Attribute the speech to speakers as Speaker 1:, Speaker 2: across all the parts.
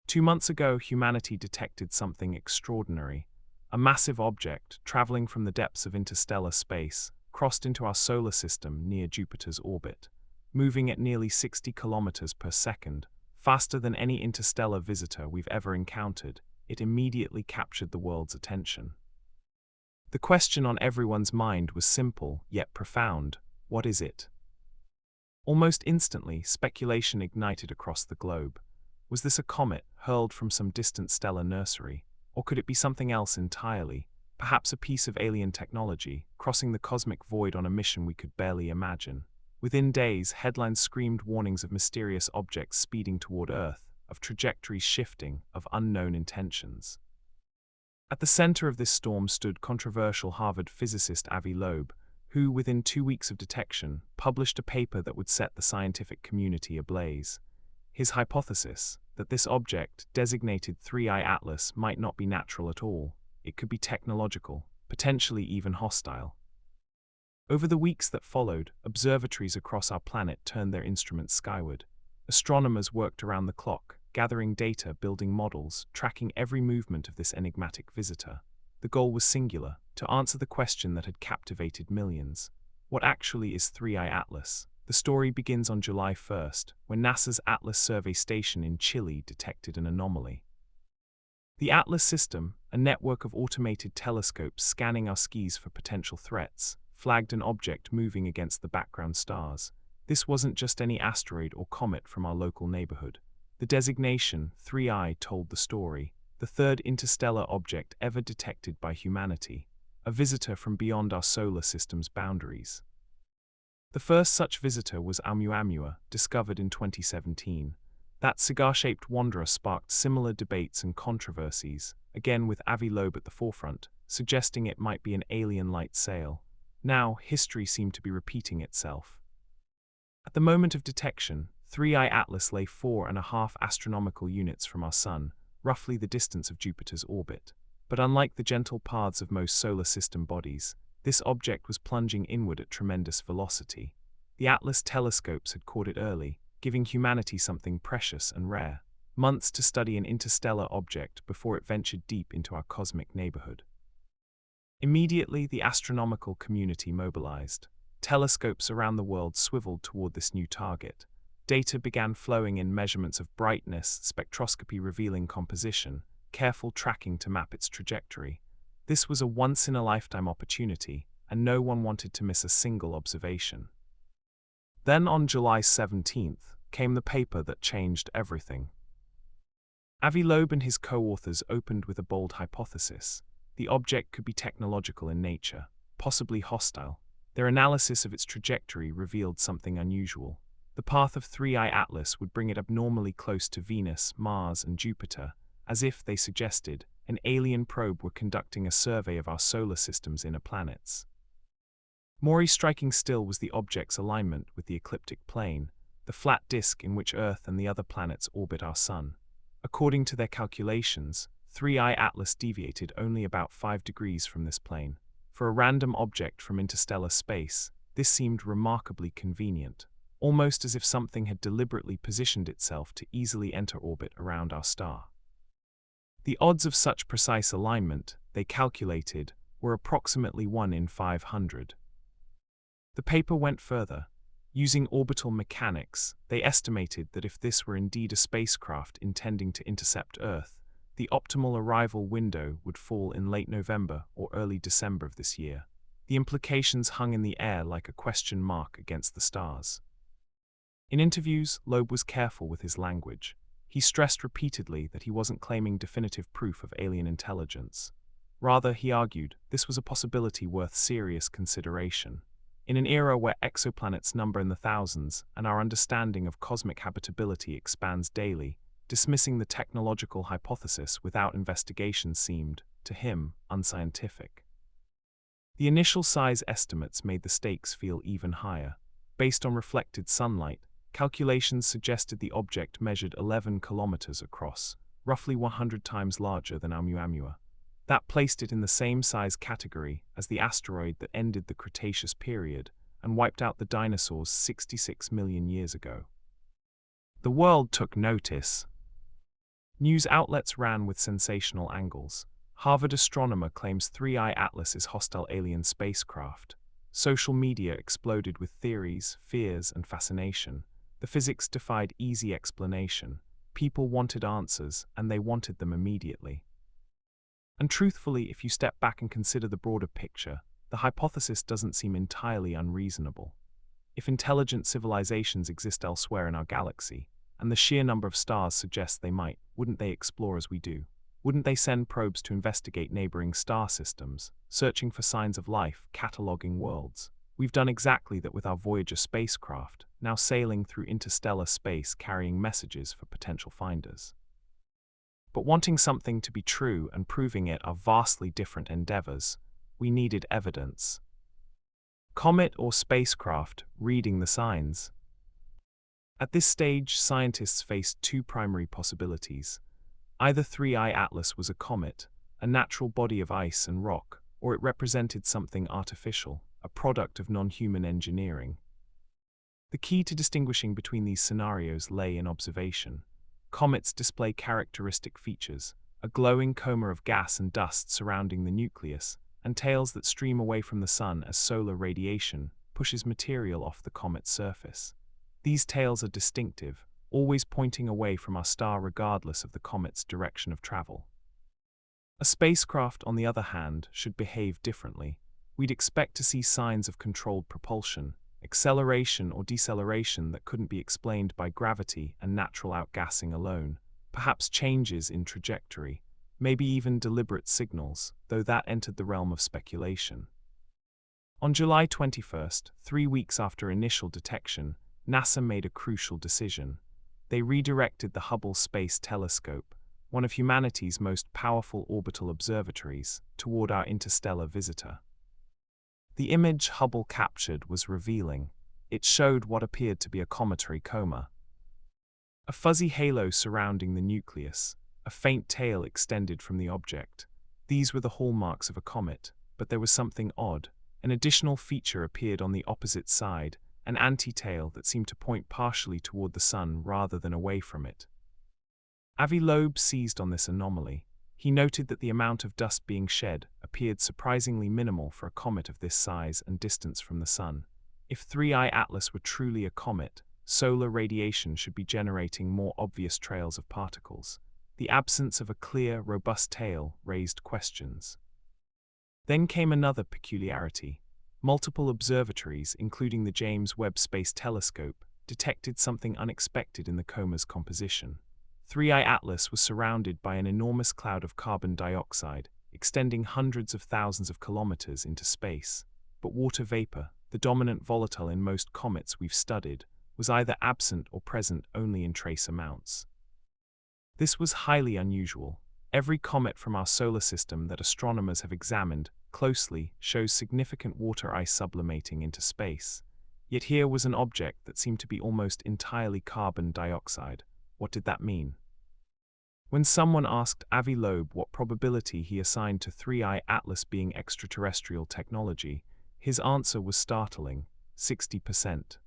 Speaker 1: 2 months ago, humanity detected something extraordinary. A massive object, traveling from the depths of interstellar space, crossed into our solar system near Jupiter's orbit. Moving at nearly 60 kilometers per second, faster than any interstellar visitor we've ever encountered, it immediately captured the world's attention. The question on everyone's mind was simple, yet profound: what is it? Almost instantly, speculation ignited across the globe. Was this a comet hurled from some distant stellar nursery? Or could it be something else entirely, perhaps a piece of alien technology, crossing the cosmic void on a mission we could barely imagine? Within days, headlines screamed warnings of mysterious objects speeding toward Earth, of trajectories shifting, of unknown intentions. At the center of this storm stood controversial Harvard physicist Avi Loeb, who, within 2 weeks of detection, published a paper that would set the scientific community ablaze. His hypothesis, that this object, designated 3I Atlas, might not be natural at all. It could be technological, potentially even hostile. Over the weeks that followed, observatories across our planet turned their instruments skyward. Astronomers worked around the clock, gathering data, building models, tracking every movement of this enigmatic visitor. The goal was singular: to answer the question that had captivated millions. What actually is 3I Atlas? The story begins on July 1st, when NASA's Atlas Survey Station in Chile detected an anomaly. The Atlas system, a network of automated telescopes scanning our skies for potential threats, flagged an object moving against the background stars. This wasn't just any asteroid or comet from our local neighborhood. The designation 3I told the story: the third interstellar object ever detected by humanity, a visitor from beyond our solar system's boundaries. The first such visitor was Oumuamua, discovered in 2017. That cigar-shaped wanderer sparked similar debates and controversies, again with Avi Loeb at the forefront, suggesting it might be an alien light sail. Now, history seemed to be repeating itself. At the moment of detection, 3I Atlas lay 4.5 astronomical units from our Sun, roughly the distance of Jupiter's orbit. But unlike the gentle paths of most solar system bodies, this object was plunging inward at tremendous velocity. The Atlas telescopes had caught it early, giving humanity something precious and rare: months to study an interstellar object before it ventured deep into our cosmic neighborhood. Immediately, the astronomical community mobilized. Telescopes around the world swiveled toward this new target. Data began flowing in: measurements of brightness, spectroscopy revealing composition, careful tracking to map its trajectory. This was a once-in-a-lifetime opportunity, and no one wanted to miss a single observation. Then on July 17th, came the paper that changed everything. Avi Loeb and his co-authors opened with a bold hypothesis: the object could be technological in nature, possibly hostile. Their analysis of its trajectory revealed something unusual. The path of 3I Atlas would bring it abnormally close to Venus, Mars, and Jupiter, as if, they suggested, an alien probe were conducting a survey of our solar system's inner planets. More striking still was the object's alignment with the ecliptic plane, the flat disk in which Earth and the other planets orbit our Sun. According to their calculations, 3I Atlas deviated only about 5 degrees from this plane. For a random object from interstellar space, this seemed remarkably convenient, almost as if something had deliberately positioned itself to easily enter orbit around our star. The odds of such precise alignment, they calculated, were approximately 1 in 500. The paper went further. Using orbital mechanics, they estimated that if this were indeed a spacecraft intending to intercept Earth, the optimal arrival window would fall in late November or early December of this year. The implications hung in the air like a question mark against the stars. In interviews, Loeb was careful with his language. He stressed repeatedly that he wasn't claiming definitive proof of alien intelligence. Rather, he argued, this was a possibility worth serious consideration. In an era where exoplanets number in the thousands and our understanding of cosmic habitability expands daily, dismissing the technological hypothesis without investigation seemed, to him, unscientific. The initial size estimates made the stakes feel even higher. Based on reflected sunlight, calculations suggested the object measured 11 kilometers across, roughly 100 times larger than Oumuamua. That placed it in the same size category as the asteroid that ended the Cretaceous period and wiped out the dinosaurs 66 million years ago. The world took notice. News outlets ran with sensational angles. Harvard astronomer claims 3I Atlas is hostile alien spacecraft. Social media exploded with theories, fears, and fascination. The physics defied easy explanation. People wanted answers, and they wanted them immediately. And truthfully, if you step back and consider the broader picture, the hypothesis doesn't seem entirely unreasonable. If intelligent civilizations exist elsewhere in our galaxy, and the sheer number of stars suggests they might, wouldn't they explore as we do? Wouldn't they send probes to investigate neighboring star systems, searching for signs of life, cataloging worlds? We've done exactly that with our Voyager spacecraft, now sailing through interstellar space carrying messages for potential finders. But wanting something to be true and proving it are vastly different endeavors. We needed evidence. Comet or spacecraft, reading the signs. At this stage, scientists faced two primary possibilities. Either 3I Atlas was a comet, a natural body of ice and rock, or it represented something artificial, a product of non-human engineering. The key to distinguishing between these scenarios lay in observation. Comets display characteristic features, a glowing coma of gas and dust surrounding the nucleus, and tails that stream away from the sun as solar radiation pushes material off the comet's surface. These tails are distinctive, always pointing away from our star regardless of the comet's direction of travel. A spacecraft, on the other hand, should behave differently. We'd expect to see signs of controlled propulsion, acceleration or deceleration that couldn't be explained by gravity and natural outgassing alone, perhaps changes in trajectory, maybe even deliberate signals, though that entered the realm of speculation. On July 21st, 3 weeks after initial detection, NASA made a crucial decision. They redirected the Hubble Space Telescope, one of humanity's most powerful orbital observatories, toward our interstellar visitor. The image Hubble captured was revealing. It showed what appeared to be a cometary coma. A fuzzy halo surrounding the nucleus, a faint tail extended from the object. These were the hallmarks of a comet, but there was something odd. An additional feature appeared on the opposite side, an anti-tail that seemed to point partially toward the sun rather than away from it. Avi Loeb seized on this anomaly. He noted that the amount of dust being shed appeared surprisingly minimal for a comet of this size and distance from the sun. If 3I Atlas were truly a comet, solar radiation should be generating more obvious trails of particles. The absence of a clear, robust tail raised questions. Then came another peculiarity. Multiple observatories, including the James Webb Space Telescope, detected something unexpected in the coma's composition. 3I Atlas was surrounded by an enormous cloud of carbon dioxide, extending hundreds of thousands of kilometers into space. But water vapor, the dominant volatile in most comets we've studied, was either absent or present only in trace amounts. This was highly unusual. Every comet from our solar system that astronomers have examined closely shows significant water ice sublimating into space. Yet here was an object that seemed to be almost entirely carbon dioxide. What did that mean? When someone asked Avi Loeb what probability he assigned to 3I Atlas being extraterrestrial technology, his answer was startling: 60%.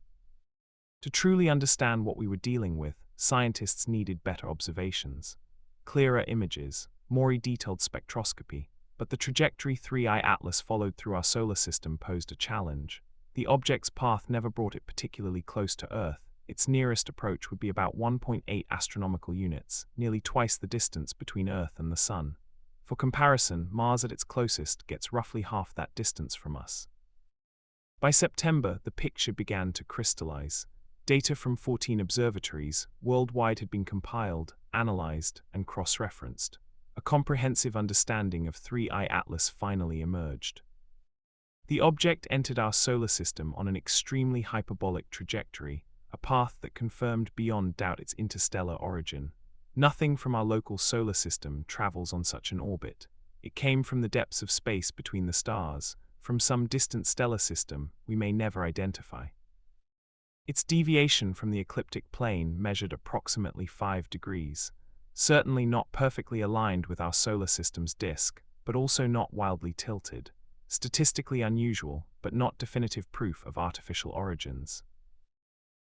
Speaker 1: To truly understand what we were dealing with, scientists needed better observations, clearer images, more detailed spectroscopy, but the trajectory 3I Atlas followed through our solar system posed a challenge. The object's path never brought it particularly close to Earth. Its nearest approach would be about 1.8 astronomical units, nearly twice the distance between Earth and the Sun. For comparison, Mars at its closest gets roughly half that distance from us. By September, the picture began to crystallize. Data from 14 observatories worldwide had been compiled, analyzed, and cross-referenced. A comprehensive understanding of 3I Atlas finally emerged. The object entered our solar system on an extremely hyperbolic trajectory, a path that confirmed beyond doubt its interstellar origin. Nothing from our local solar system travels on such an orbit. It came from the depths of space between the stars, from some distant stellar system we may never identify. Its deviation from the ecliptic plane measured approximately 5 degrees, certainly not perfectly aligned with our solar system's disk, but also not wildly tilted. Statistically unusual, but not definitive proof of artificial origins.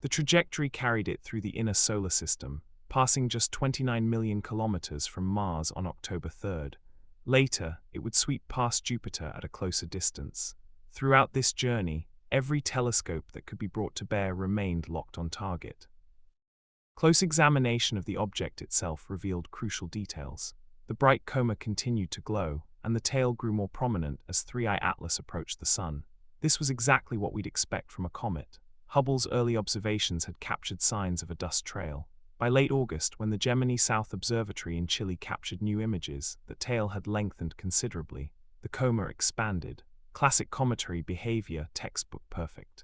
Speaker 1: The trajectory carried it through the inner solar system, passing just 29 million kilometers from Mars on October 3rd. Later, it would sweep past Jupiter at a closer distance. Throughout this journey, every telescope that could be brought to bear remained locked on target. Close examination of the object itself revealed crucial details. The bright coma continued to glow, and the tail grew more prominent as 3I Atlas approached the Sun. This was exactly what we'd expect from a comet. Hubble's early observations had captured signs of a dust trail. By late August, when the Gemini South Observatory in Chile captured new images, the tail had lengthened considerably. The coma expanded. Classic cometary behavior, textbook perfect.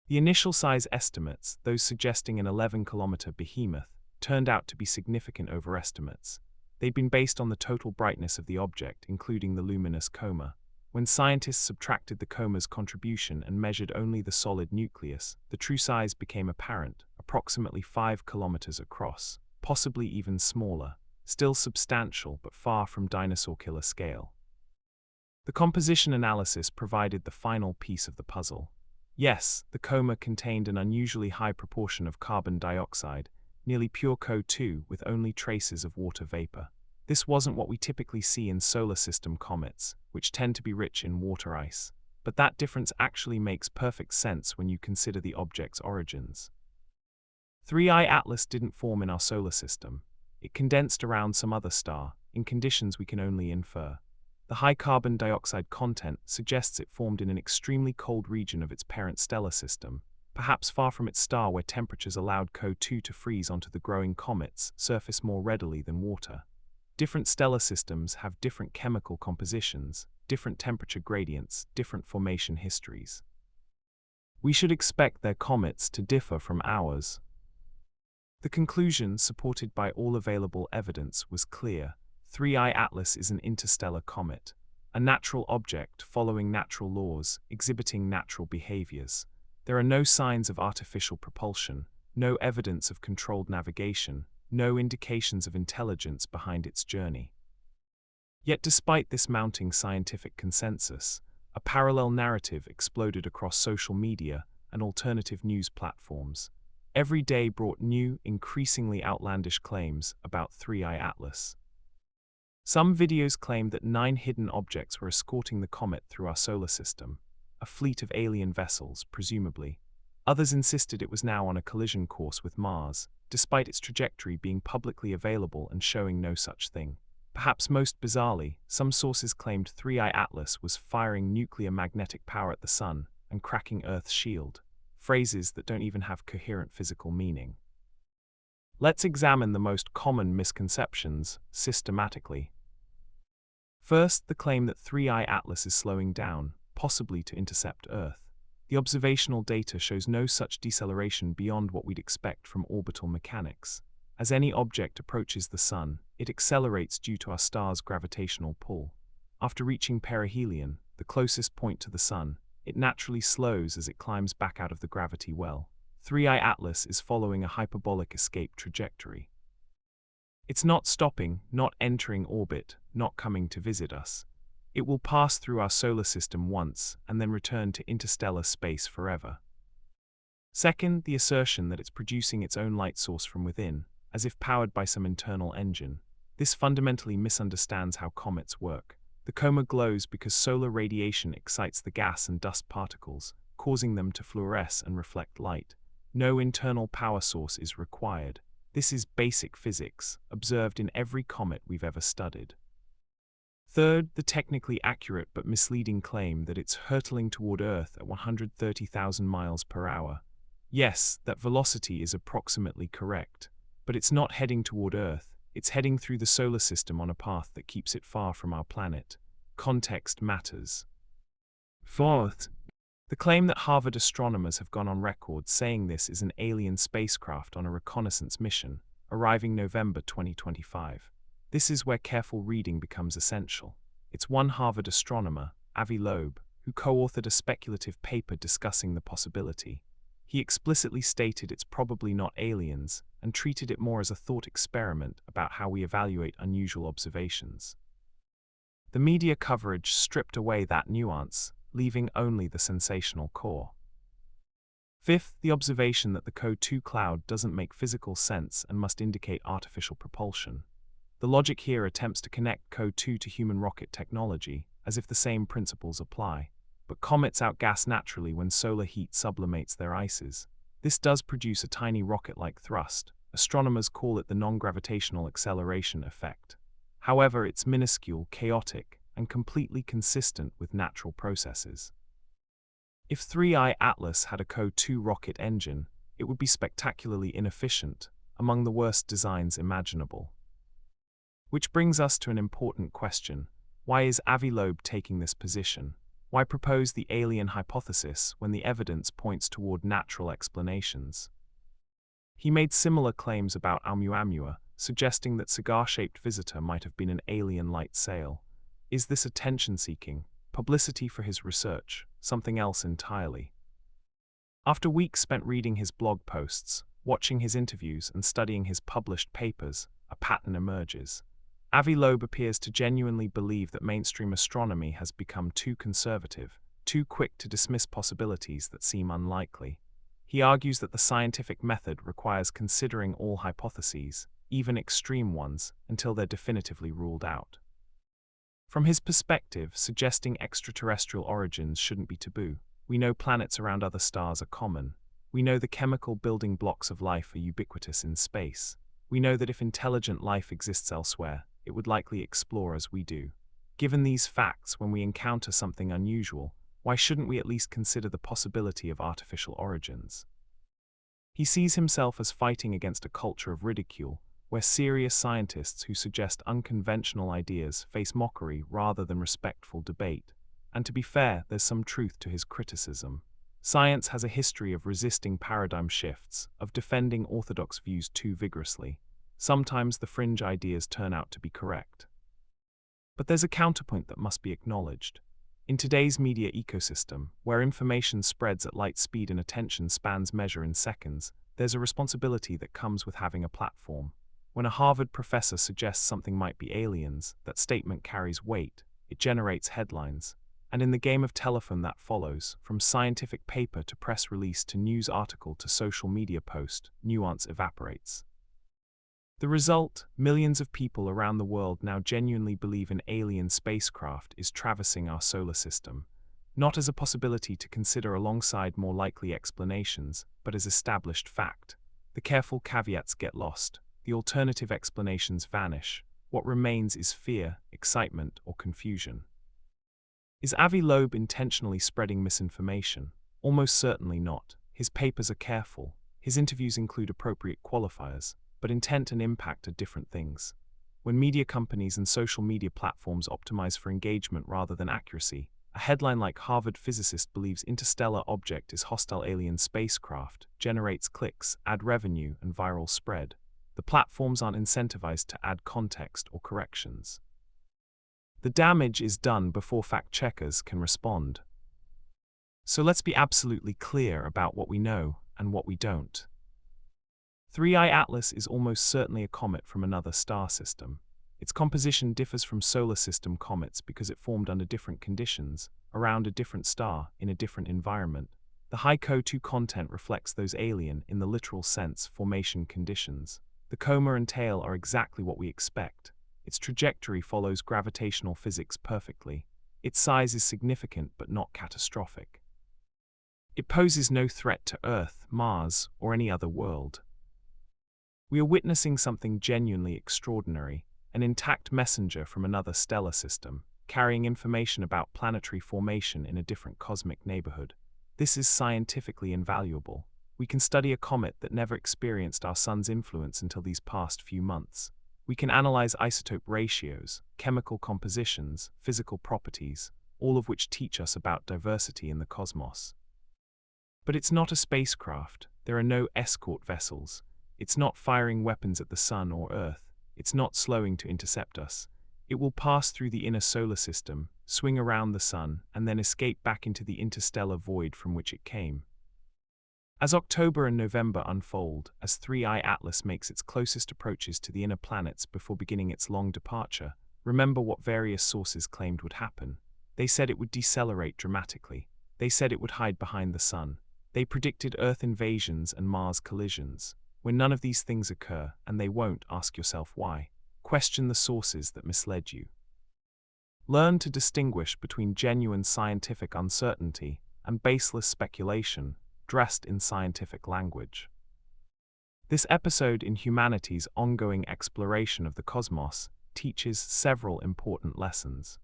Speaker 1: The initial size estimates, those suggesting an 11-kilometer behemoth, turned out to be significant overestimates. They'd been based on the total brightness of the object, including the luminous coma. When scientists subtracted the coma's contribution and measured only the solid nucleus, the true size became apparent, approximately 5 kilometers across, possibly even smaller, still substantial but far from dinosaur killer scale. The composition analysis provided the final piece of the puzzle. Yes, the coma contained an unusually high proportion of carbon dioxide, nearly pure CO2 with only traces of water vapor. This wasn't what we typically see in solar system comets, which tend to be rich in water ice. But that difference actually makes perfect sense when you consider the object's origins. 3I Atlas didn't form in our solar system. It condensed around some other star, in conditions we can only infer. The high carbon dioxide content suggests it formed in an extremely cold region of its parent stellar system, perhaps far from its star where temperatures allowed CO2 to freeze onto the growing comet's surface more readily than water. Different stellar systems have different chemical compositions, different temperature gradients, different formation histories. We should expect their comets to differ from ours. The conclusion, supported by all available evidence, was clear. 3I Atlas is an interstellar comet, a natural object following natural laws, exhibiting natural behaviors. There are no signs of artificial propulsion, no evidence of controlled navigation, no indications of intelligence behind its journey. Yet despite this mounting scientific consensus, a parallel narrative exploded across social media and alternative news platforms. Every day brought new, increasingly outlandish claims about 3I Atlas. Some videos claimed that 9 hidden objects were escorting the comet through our solar system, a fleet of alien vessels, presumably. Others insisted it was now on a collision course with Mars, despite its trajectory being publicly available and showing no such thing. Perhaps most bizarrely, some sources claimed 3I Atlas was firing nuclear magnetic power at the Sun and cracking Earth's shield, phrases that don't even have coherent physical meaning. Let's examine the most common misconceptions systematically. First, the claim that 3I Atlas is slowing down, possibly to intercept Earth. The observational data shows no such deceleration beyond what we'd expect from orbital mechanics. As any object approaches the Sun, it accelerates due to our star's gravitational pull. After reaching perihelion, the closest point to the Sun, it naturally slows as it climbs back out of the gravity well. 3I Atlas is following a hyperbolic escape trajectory. It's not stopping, not entering orbit, not coming to visit us. It will pass through our solar system once and then return to interstellar space forever. Second, the assertion that it's producing its own light source from within, as if powered by some internal engine. This fundamentally misunderstands how comets work. The coma glows because solar radiation excites the gas and dust particles, causing them to fluoresce and reflect light. No internal power source is required. This is basic physics, observed in every comet we've ever studied. Third, the technically accurate but misleading claim that it's hurtling toward Earth at 130,000 miles per hour. Yes, that velocity is approximately correct, but it's not heading toward Earth, it's heading through the solar system on a path that keeps it far from our planet. Context matters. Fourth, the claim that Harvard astronomers have gone on record saying this is an alien spacecraft on a reconnaissance mission, arriving November 2025. This is where careful reading becomes essential. It's one Harvard astronomer, Avi Loeb, who co-authored a speculative paper discussing the possibility. He explicitly stated it's probably not aliens, and treated it more as a thought experiment about how we evaluate unusual observations. The media coverage stripped away that nuance, leaving only the sensational core. Fifth, the observation that the CO2 cloud doesn't make physical sense and must indicate artificial propulsion. The logic here attempts to connect CO2 to human rocket technology, as if the same principles apply. But comets outgas naturally when solar heat sublimates their ices. This does produce a tiny rocket-like thrust. Astronomers call it the non-gravitational acceleration effect. However, it's minuscule, chaotic, and completely consistent with natural processes. If 3I Atlas had a CO2 rocket engine, it would be spectacularly inefficient, among the worst designs imaginable. Which brings us to an important question. Why is Avi Loeb taking this position? Why propose the alien hypothesis when the evidence points toward natural explanations? He made similar claims about Oumuamua, suggesting that cigar-shaped visitor might have been an alien light sail. Is this attention-seeking, publicity for his research, something else entirely? After weeks spent reading his blog posts, watching his interviews, and studying his published papers, a pattern emerges. Avi Loeb appears to genuinely believe that mainstream astronomy has become too conservative, too quick to dismiss possibilities that seem unlikely. He argues that the scientific method requires considering all hypotheses, even extreme ones, until they're definitively ruled out. From his perspective, suggesting extraterrestrial origins shouldn't be taboo. We know planets around other stars are common. We know the chemical building blocks of life are ubiquitous in space. We know that if intelligent life exists elsewhere, it would likely explore as we do. Given these facts, when we encounter something unusual, why shouldn't we at least consider the possibility of artificial origins? He sees himself as fighting against a culture of ridicule, where serious scientists who suggest unconventional ideas face mockery rather than respectful debate. And to be fair, there's some truth to his criticism. Science has a history of resisting paradigm shifts, of defending orthodox views too vigorously. Sometimes the fringe ideas turn out to be correct. But there's a counterpoint that must be acknowledged. In today's media ecosystem, where information spreads at light speed and attention spans measure in seconds, there's a responsibility that comes with having a platform. When a Harvard professor suggests something might be aliens, that statement carries weight, it generates headlines. And in the game of telephone that follows, from scientific paper to press release to news article to social media post, nuance evaporates. The result, millions of people around the world now genuinely believe an alien spacecraft is traversing our solar system, not as a possibility to consider alongside more likely explanations, but as established fact. The careful caveats get lost, the alternative explanations vanish. What remains is fear, excitement, or confusion. Is Avi Loeb intentionally spreading misinformation? Almost certainly not. His papers are careful, his interviews include appropriate qualifiers, but intent and impact are different things. When media companies and social media platforms optimize for engagement rather than accuracy, a headline like Harvard physicist believes interstellar object is hostile alien spacecraft generates clicks, ad revenue, and viral spread. The platforms aren't incentivized to add context or corrections. The damage is done before fact-checkers can respond. So let's be absolutely clear about what we know and what we don't. 3I Atlas is almost certainly a comet from another star system. Its composition differs from solar system comets because it formed under different conditions, around a different star, in a different environment. The high CO2 content reflects those alien, in the literal sense, formation conditions. The coma and tail are exactly what we expect. Its trajectory follows gravitational physics perfectly. Its size is significant but not catastrophic. It poses no threat to Earth, Mars, or any other world. We are witnessing something genuinely extraordinary, an intact messenger from another stellar system, carrying information about planetary formation in a different cosmic neighborhood. This is scientifically invaluable. We can study a comet that never experienced our sun's influence until these past few months. We can analyze isotope ratios, chemical compositions, physical properties, all of which teach us about diversity in the cosmos. But it's not a spacecraft. There are no escort vessels. It's not firing weapons at the sun or Earth. It's not slowing to intercept us. It will pass through the inner solar system, swing around the sun, and then escape back into the interstellar void from which it came. As October and November unfold, as 3I Atlas makes its closest approaches to the inner planets before beginning its long departure, remember what various sources claimed would happen. They said it would decelerate dramatically. They said it would hide behind the sun. They predicted Earth invasions and Mars collisions. When none of these things occur, and they won't, ask yourself why. Question the sources that misled you. Learn to distinguish between genuine scientific uncertainty and baseless speculation, dressed in scientific language. This episode in humanity's ongoing exploration of the cosmos teaches several important lessons.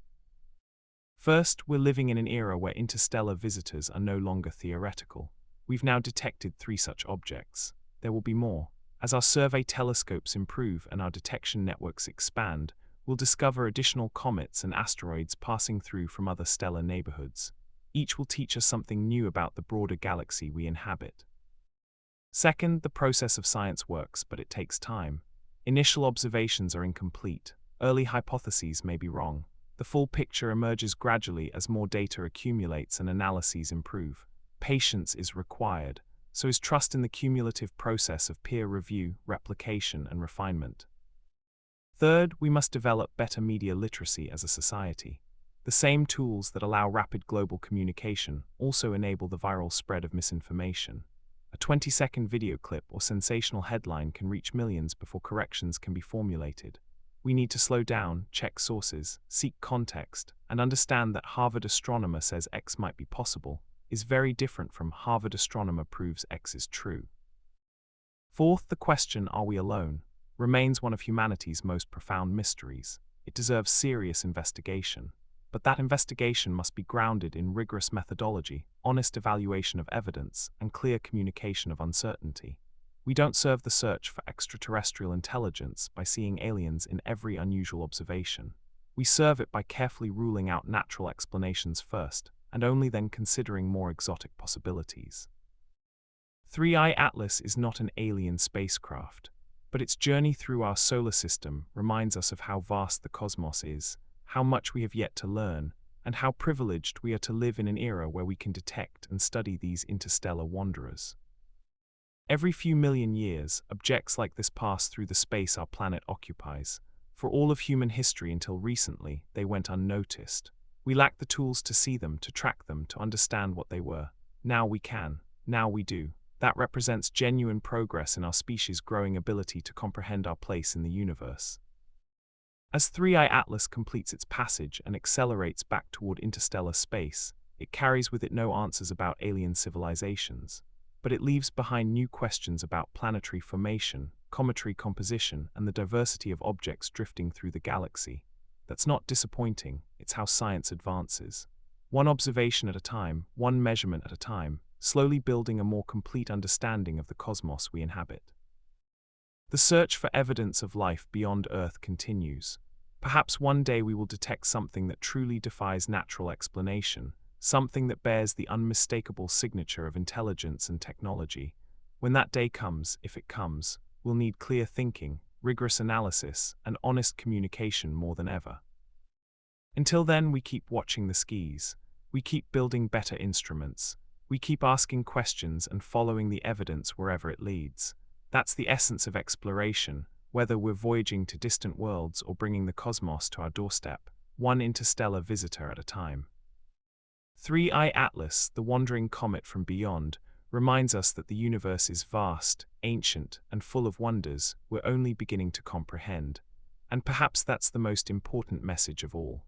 Speaker 1: First, we're living in an era where interstellar visitors are no longer theoretical. We've now detected 3 such objects. There will be more. As our survey telescopes improve and our detection networks expand, we'll discover additional comets and asteroids passing through from other stellar neighborhoods. Each will teach us something new about the broader galaxy we inhabit. Second, the process of science works, but it takes time. Initial observations are incomplete. Early hypotheses may be wrong. The full picture emerges gradually as more data accumulates and analyses improve. Patience is required, so is trust in the cumulative process of peer review, replication, and refinement. Third, we must develop better media literacy as a society. The same tools that allow rapid global communication also enable the viral spread of misinformation. A 20-second video clip or sensational headline can reach millions before corrections can be formulated. We need to slow down, check sources, seek context, and understand that Harvard astronomer says X might be possible is very different from Harvard astronomer proves X is true. Fourth, the question, are we alone, remains one of humanity's most profound mysteries. It deserves serious investigation. But that investigation must be grounded in rigorous methodology, honest evaluation of evidence, and clear communication of uncertainty. We don't serve the search for extraterrestrial intelligence by seeing aliens in every unusual observation. We serve it by carefully ruling out natural explanations first, and only then considering more exotic possibilities. 3i Atlas is not an alien spacecraft, but its journey through our solar system reminds us of how vast the cosmos is, how much we have yet to learn, and how privileged we are to live in an era where we can detect and study these interstellar wanderers. Every few million years, objects like this pass through the space our planet occupies. For all of human history until recently, they went unnoticed. We lacked the tools to see them, to track them, to understand what they were. Now we can. Now we do. That represents genuine progress in our species' growing ability to comprehend our place in the universe. As 3i Atlas completes its passage and accelerates back toward interstellar space, it carries with it no answers about alien civilizations, but it leaves behind new questions about planetary formation, cometary composition, and the diversity of objects drifting through the galaxy. That's not disappointing, it's how science advances. One observation at a time, one measurement at a time, slowly building a more complete understanding of the cosmos we inhabit. The search for evidence of life beyond Earth continues. Perhaps one day we will detect something that truly defies natural explanation, something that bears the unmistakable signature of intelligence and technology. When that day comes, if it comes, we'll need clear thinking, rigorous analysis, and honest communication more than ever. Until then, we keep watching the skies. We keep building better instruments. We keep asking questions and following the evidence wherever it leads. That's the essence of exploration, whether we're voyaging to distant worlds or bringing the cosmos to our doorstep, one interstellar visitor at a time. 3i Atlas, the wandering comet from beyond, reminds us that the universe is vast, ancient, and full of wonders we're only beginning to comprehend. And perhaps that's the most important message of all.